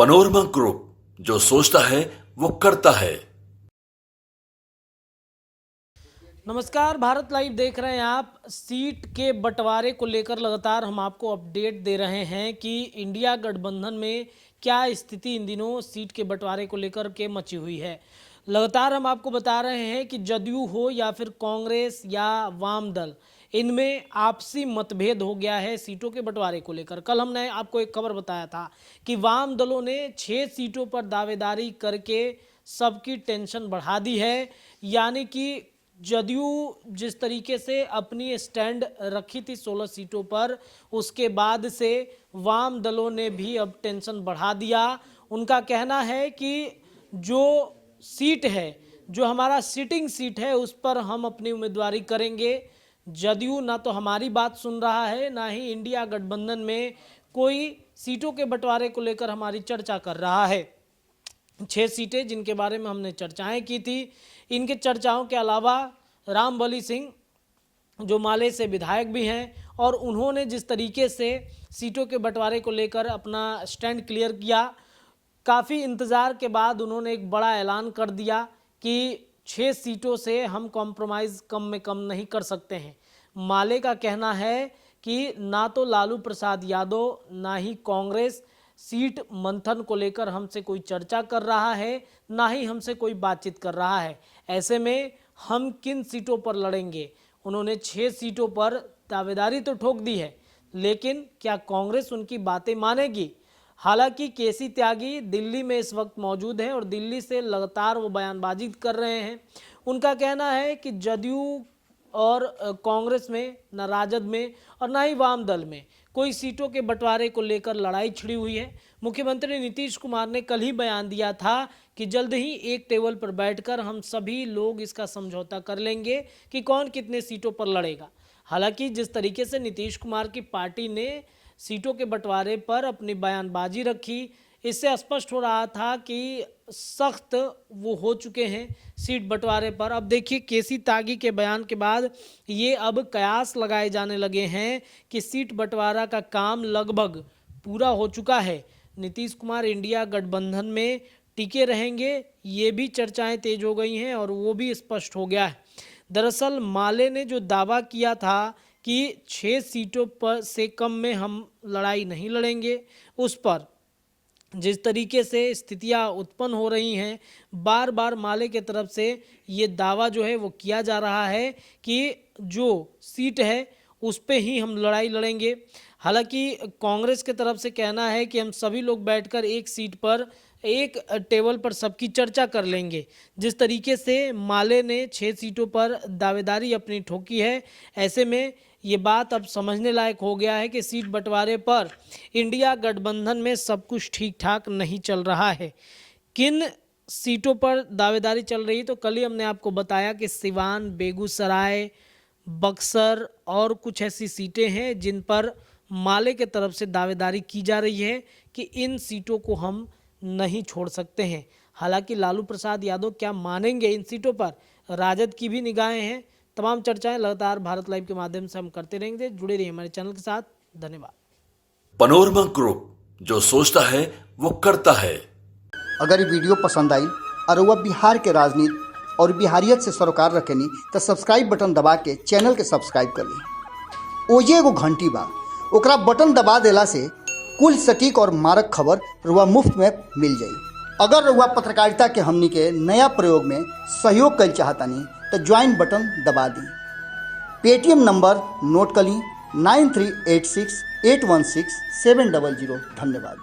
Panorama group, जो सोचता है वो करता है। नमस्कार, भारत लाइव देख रहे हैं आप। सीट के बंटवारे को लेकर लगातार हम आपको अपडेट दे रहे हैं कि इंडिया गठबंधन में क्या स्थिति इन दिनों सीट के बंटवारे को लेकर के मची हुई है। लगातार हम आपको बता रहे हैं कि जदयू हो या फिर कांग्रेस या वाम दल, इनमें आपसी मतभेद हो गया है सीटों के बंटवारे को लेकर। कल हमने आपको एक खबर बताया था कि वाम दलों ने 6 सीटों पर दावेदारी करके सबकी टेंशन बढ़ा दी है। यानी कि जदयू जिस तरीके से अपनी स्टैंड रखी थी 16 सीटों पर, उसके बाद से वाम दलों ने भी अब टेंशन बढ़ा दिया। उनका कहना है कि जो सीट है, जो हमारा सिटिंग सीट है, उस पर हम अपनी उम्मीदवारी करेंगे। जदयू ना तो हमारी बात सुन रहा है, ना ही इंडिया गठबंधन में कोई सीटों के बंटवारे को लेकर हमारी चर्चा कर रहा है। 6 सीटें जिनके बारे में हमने चर्चाएं की थी, इनके चर्चाओं के अलावा रामबली सिंह जो माले से विधायक भी हैं, और उन्होंने जिस तरीके से सीटों के बंटवारे को लेकर अपना स्टैंड क्लियर किया, काफ़ी इंतज़ार के बाद उन्होंने एक बड़ा ऐलान कर दिया कि 6 सीटों से हम कॉम्प्रोमाइज़ कम में कम नहीं कर सकते हैं। माले का कहना है कि ना तो लालू प्रसाद यादव ना ही कांग्रेस सीट मंथन को लेकर हमसे कोई चर्चा कर रहा है, ना ही हमसे कोई बातचीत कर रहा है। ऐसे में हम किन सीटों पर लड़ेंगे? उन्होंने 6 सीटों पर दावेदारी तो ठोक दी है, लेकिन क्या कांग्रेस उनकी बातें मानेगी? हालांकि केसी त्यागी दिल्ली में इस वक्त मौजूद हैं और दिल्ली से लगातार वो बयानबाजी कर रहे हैं। उनका कहना है कि जदयू और कांग्रेस में, ना राजद में और ना ही वाम दल में कोई सीटों के बंटवारे को लेकर लड़ाई छिड़ी हुई है। मुख्यमंत्री नीतीश कुमार ने कल ही बयान दिया था कि जल्द ही एक टेबल पर बैठकर हम सभी लोग इसका समझौता कर लेंगे कि कौन कितने सीटों पर लड़ेगा। हालांकि जिस तरीके से नीतीश कुमार की पार्टी ने सीटों के बंटवारे पर अपनी बयानबाजी रखी, इससे स्पष्ट हो रहा था कि सख्त वो हो चुके हैं सीट बंटवारे पर। अब देखिए, केसी त्यागी के बयान के बाद ये अब कयास लगाए जाने लगे हैं कि सीट बंटवारा का काम लगभग पूरा हो चुका है। नीतीश कुमार इंडिया गठबंधन में टिके रहेंगे, ये भी चर्चाएं तेज हो गई हैं और वो भी स्पष्ट हो गया है। दरअसल माले ने जो दावा किया था कि 6 सीटों पर से कम में हम लड़ाई नहीं लड़ेंगे, उस पर जिस तरीके से स्थितियां उत्पन्न हो रही हैं, बार बार माले के तरफ से ये दावा जो है वो किया जा रहा है कि जो सीट है उस पे ही हम लड़ाई लड़ेंगे। हालांकि कांग्रेस के तरफ से कहना है कि हम सभी लोग बैठकर एक सीट पर, एक टेबल पर सबकी चर्चा कर लेंगे। जिस तरीके से माले ने 6 सीटों पर दावेदारी अपनी ठोकी है, ऐसे में ये बात अब समझने लायक हो गया है कि सीट बंटवारे पर इंडिया गठबंधन में सब कुछ ठीक ठाक नहीं चल रहा है। किन सीटों पर दावेदारी चल रही, तो कल ही हमने आपको बताया कि सिवान, बेगूसराय, बक्सर और कुछ ऐसी सीटें हैं जिन पर माले के तरफ से दावेदारी की जा रही है कि इन सीटों को हम नहीं छोड़ सकते हैं। हालांकि लालू प्रसाद यादव क्या मानेंगे इन सीटों पर, राजद की भी निगाहें हैं। तमाम चर्चाएं लगातार भारत लाइव के माध्यम से हम करते रहेंगे। जुड़े रहिए हमारे चैनल के साथ। धन्यवाद। पनोरमा ग्रुप, जो सोचता है वो करता है। अगर ये वीडियो पसंद आई और वह बिहार के राजनीति और बिहारियत से सरोकार रखेनी तो सब्सक्राइब बटन दबा के चैनल के सब्सक्राइब कर ली। ओजे एगो घंटी बा, ओकरा बटन दबा देला से कुल सटीक और मारक खबर रुआ मुफ्त में मिल जाई। अगर रुआ पत्रकारिता के हमनी के नया प्रयोग में सहयोग कर चाहतानी तो ज्वाइन बटन दबा दी। पेटीएम नंबर नोट कर ली 9386816700। धन्यवाद।